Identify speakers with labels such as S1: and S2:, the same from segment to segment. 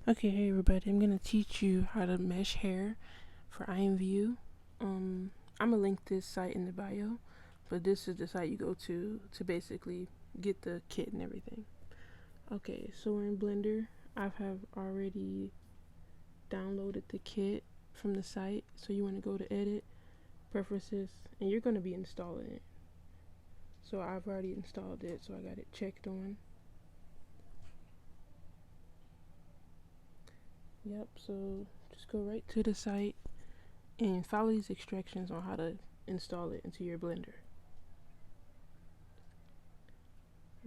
S1: Okay, hey everybody, I'm gonna teach you how to mesh hair for Imvu. I'm gonna link this site in the bio, but this is the site you go to basically get the kit and everything. Okay, so we're in Blender. I have already downloaded the kit from the site, so you want to go to Edit, Preferences, and you're gonna be installing it. So I've already installed it, so I got it checked on. Yep, so just go right to the site and follow these instructions on how to install it into your Blender.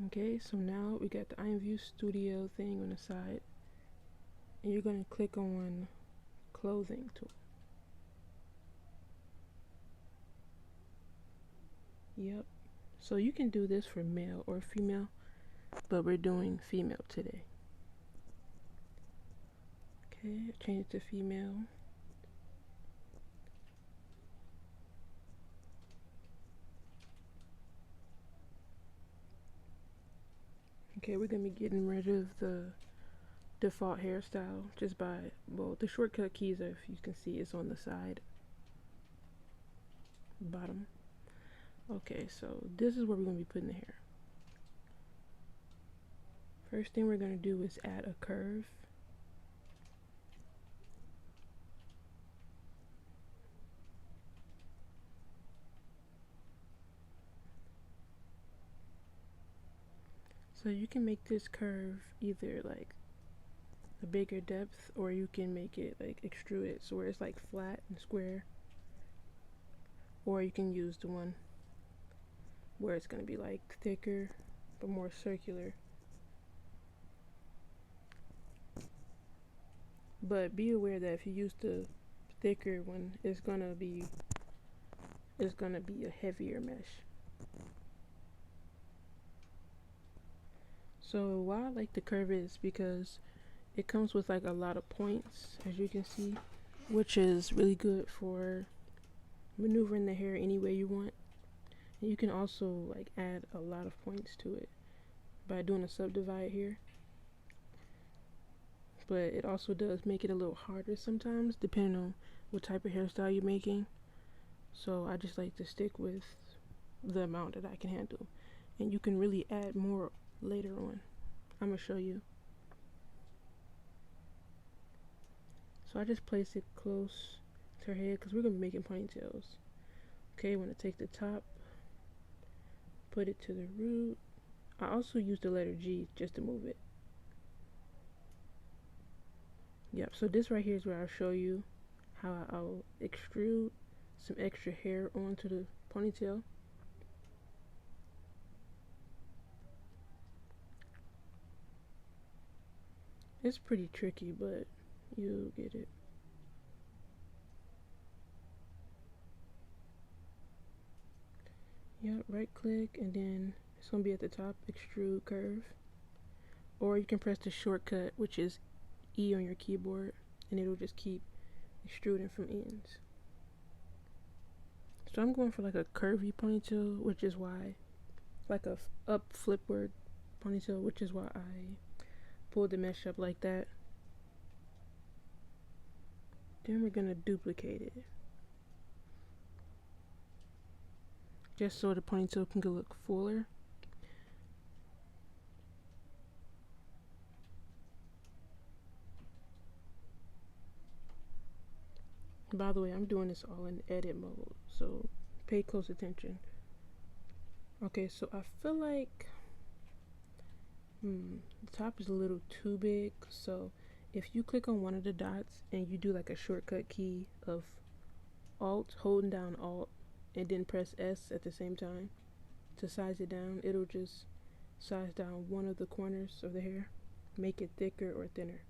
S1: Okay, so now we got the Imvu Studio thing on the side, and you're going to click on Clothing tool. Yep, so you can do this for male or female, but we're doing female today. Okay, change it to female. Okay, we're going to be getting rid of the default hairstyle just by, well, the shortcut keys, if you can see, is on the side, bottom. Okay, so this is where we're going to be putting the hair. First thing we're going to do is add a curve. So you can make this curve either like a bigger depth, or you can make it like extruded, so where it's like flat and square, or you can use the one where it's going to be like thicker but more circular. But be aware that if you use the thicker one, it's gonna be a heavier mesh. So why I like the curve is because it comes with like a lot of points, as you can see, which is really good for maneuvering the hair any way you want. And you can also like add a lot of points to it by doing a subdivide here. But it also does make it a little harder sometimes, depending on what type of hairstyle you're making. So I just like to stick with the amount that I can handle, and you can really add more later on. I'm gonna show you. So I just place it close to her head because we're gonna be making ponytails. Okay, I'm gonna take the top, put it to the root. I also use the letter G just to move it. Yep, so this right here is where I'll show you how I'll extrude some extra hair onto the ponytail. It's pretty tricky, but you'll get it. Yep, right click, and then it's gonna be at the top, extrude curve. Or you can press the shortcut, which is E on your keyboard, and it'll just keep extruding from ends. So I'm going for like a curvy ponytail, which is why, like a up flipward ponytail, which is why I pulled the mesh up like that. Then we're gonna duplicate it, just so the ponytail can look fuller. By the way, I'm doing this all in edit mode, so pay close attention. Okay, so I feel like the top is a little too big, so if you click on one of the dots and you do like a shortcut key of Alt, holding down Alt, and then press S at the same time to size it down, it'll just size down one of the corners of the hair, make it thicker or thinner.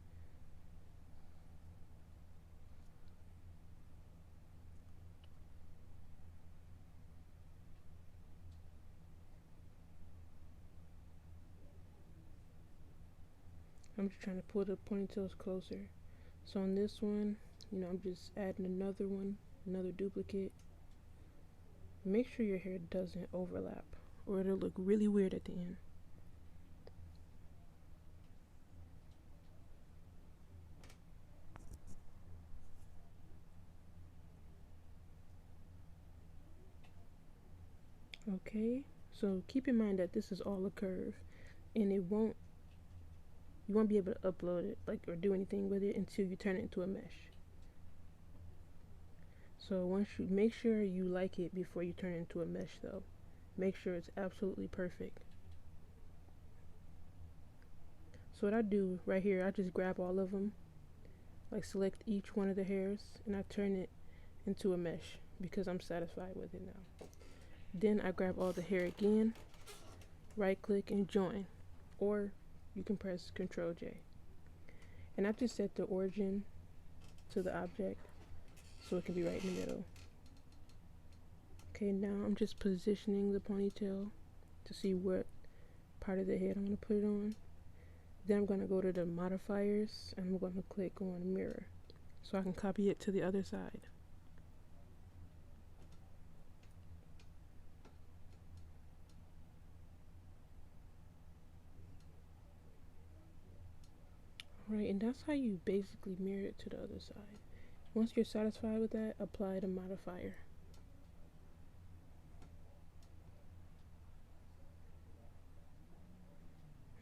S1: I'm just trying to pull the ponytails closer. So on this one, I'm just adding another one, another duplicate. Make sure your hair doesn't overlap, or it'll look really weird at the end. Okay, so keep in mind that this is all a curve, and you won't be able to upload it like or do anything with it until you turn it into a mesh. So once you make sure you like it before you turn it into a mesh though. Make sure it's absolutely perfect. So what I do right here, I just grab all of them, like select each one of the hairs, and I turn it into a mesh because I'm satisfied with it now. Then I grab all the hair again, right click and join, or you can press Ctrl J. And I just set the origin to the object so it can be right in the middle. Okay, now I'm just positioning the ponytail to see what part of the head I'm going to put it on. Then I'm going to go to the modifiers and I'm going to click on mirror so I can copy it to the other side. Alright, and that's how you basically mirror it to the other side. Once you're satisfied with that, apply the modifier.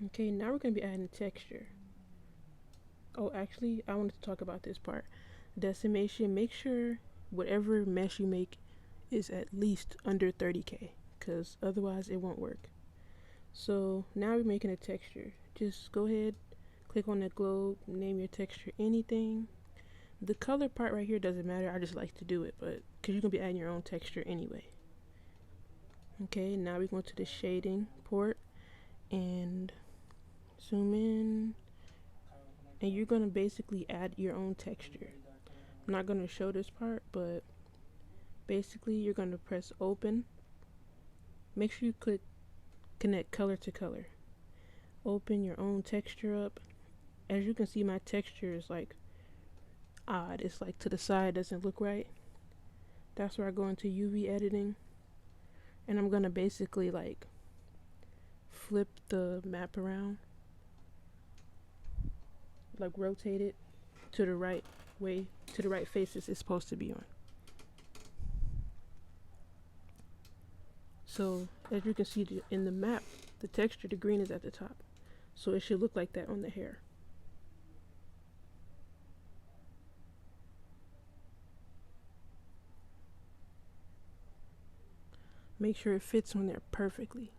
S1: Okay, now we're going to be adding texture. Oh, actually, I wanted to talk about this part. Decimation, make sure whatever mesh you make is at least under 30K, because otherwise it won't work. So now we're making a texture. Just go ahead, click on the globe, name your texture anything. The color part right here doesn't matter, I just like to do it, but because you're going to be adding your own texture anyway. Okay, now we're going to the shading port and zoom in, and you're going to basically add your own texture. I'm not going to show this part, but basically you're going to press open. Make sure you click connect color to color. Open your own texture up. As you can see, my texture is like odd. It's like to the side, doesn't look right. That's where I go into UV editing, and I'm going to basically like flip the map around, like rotate it to the right way, to the right faces it's supposed to be on. So as you can see in the map, the texture, the green is at the top, so it should look like that on the hair. Make sure it fits on there perfectly.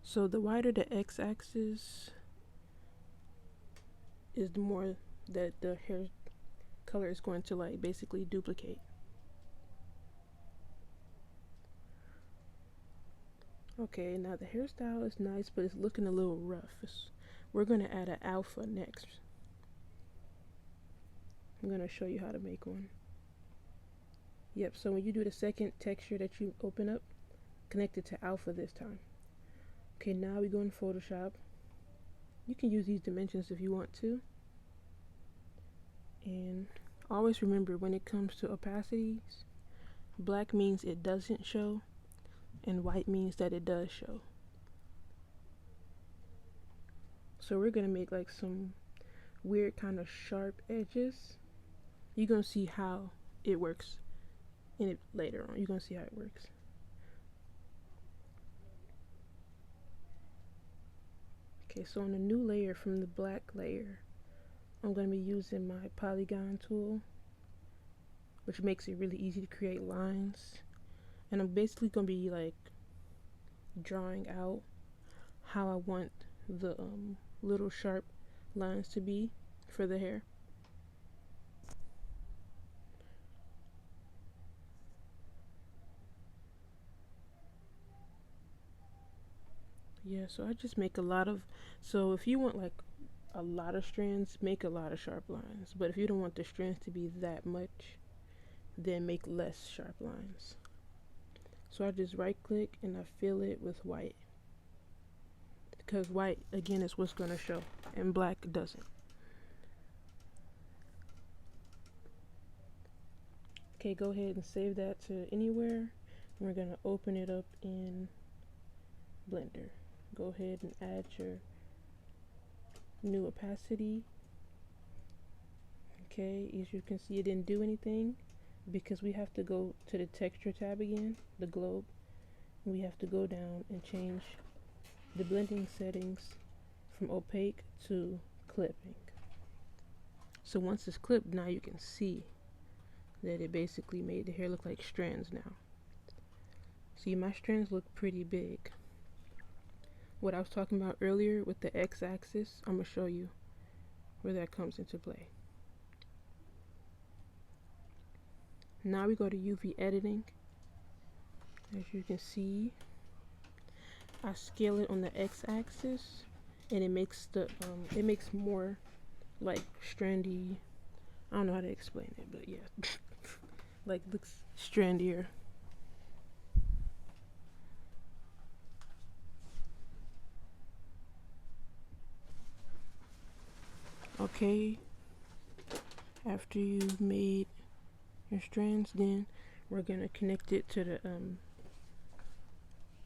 S1: So the wider the x-axis is, the more that the hair color is going to like basically duplicate. Okay, now the hairstyle is nice, but it's looking a little rough. We're going to add an alpha next. I'm going to show you how to make one. Yep, so when you do the second texture that you open up, connect it to alpha this time. Okay, now we go in Photoshop. You can use these dimensions if you want to. And always remember, when it comes to opacities, black means it doesn't show, and white means that it does show. So we're going to make like some weird kind of sharp edges. You're going to see how it works in it later on. You're going to see how it works. Okay, so on a new layer from the black layer, I'm going to be using my polygon tool, which makes it really easy to create lines. And I'm basically going to be like drawing out how I want the little sharp lines to be for the hair. Yeah, so I just make a lot of, so if you want like a lot of strands, make a lot of sharp lines. But if you don't want the strands to be that much, then make less sharp lines. So I just right click and I fill it with white, because white again is what's going to show and black doesn't. Okay, go ahead and save that to anywhere. We're going to open it up in Blender. Go ahead and add your new opacity. Okay, as you can see, it didn't do anything because we have to go to the texture tab again, the globe, and then we have to we have to go down and change the blending settings from opaque to clipping. So once it's clipped, now you can see that it basically made the hair look like strands now. See, my strands look pretty big. What I was talking about earlier with the x-axis, I'm going to show you where that comes into play. Now we go to UV editing. As you can see, I scale it on the x-axis, and it makes more like strandy. I don't know how to explain it, but yeah, like looks strandier. Okay, after you've made your strands, then we're gonna connect it to the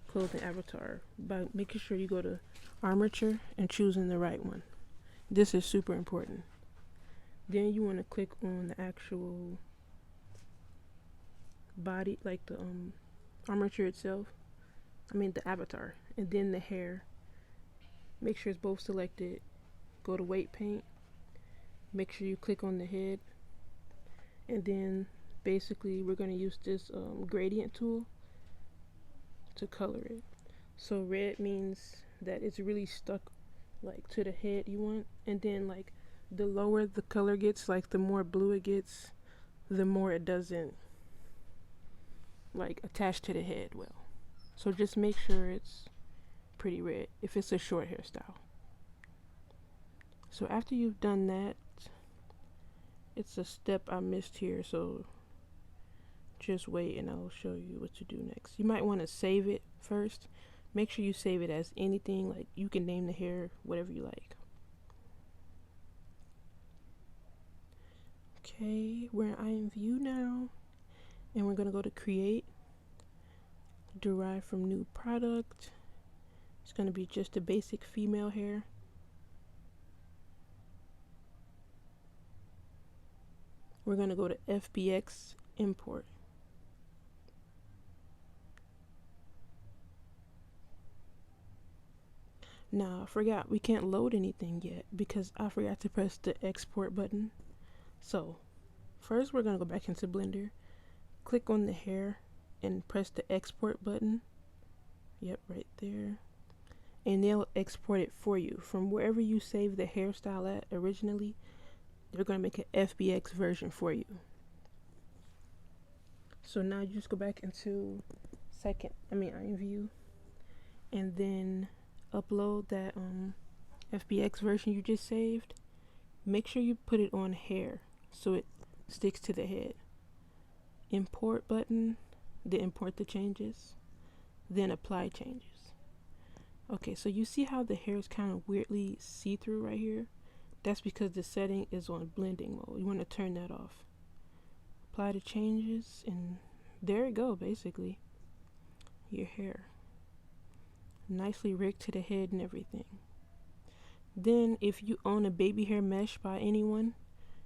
S1: clothing avatar by making sure you go to armature and choosing the right one. This is super important. Then you want to click on the actual body, like the armature itself. I mean the avatar, and then the hair. Make sure it's both selected. Go to weight paint. Make sure you click on the head, and then basically we're going to use this gradient tool to color it. So red means that it's really stuck like to the head you want, and then like the lower the color gets, like the more blue it gets, the more it doesn't like attach to the head well. So just make sure it's pretty red if it's a short hairstyle. So after you've done that, it's a step I missed here, so just wait and I'll show you what to do next. You might want to save it first. Make sure you save it as anything, like you can name the hair whatever you like. Okay, we're in Imvu now, and we're gonna go to create, derive from new product. It's gonna be just a basic female hair. We're going to go to FBX import. Now, I forgot we can't load anything yet because I forgot to press the export button. So, first we're going to go back into Blender, click on the hair, and press the export button. Yep, right there. And they'll export it for you from wherever you saved the hairstyle at originally. They're going to make an FBX version for you. So now you just go back into Imvu, and then upload that FBX version you just saved. Make sure you put it on hair so it sticks to the head. Import button, then import the changes, then apply changes. Okay, so you see how the hair is kind of weirdly see-through right here? That's because the setting is on blending mode. You want to turn that off. Apply the changes, and there it go, basically. Your hair. Nicely rigged to the head and everything. Then, if you own a baby hair mesh by anyone,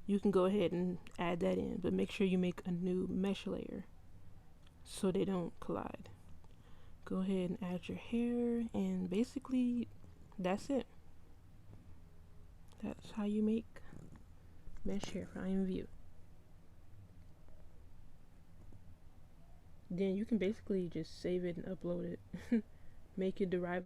S1: you can go ahead and add that in, but make sure you make a new mesh layer so they don't collide. Go ahead and add your hair, and basically, that's it. That's how you make mesh hair for Imvu. Then you can basically just save it and upload it. Make it derive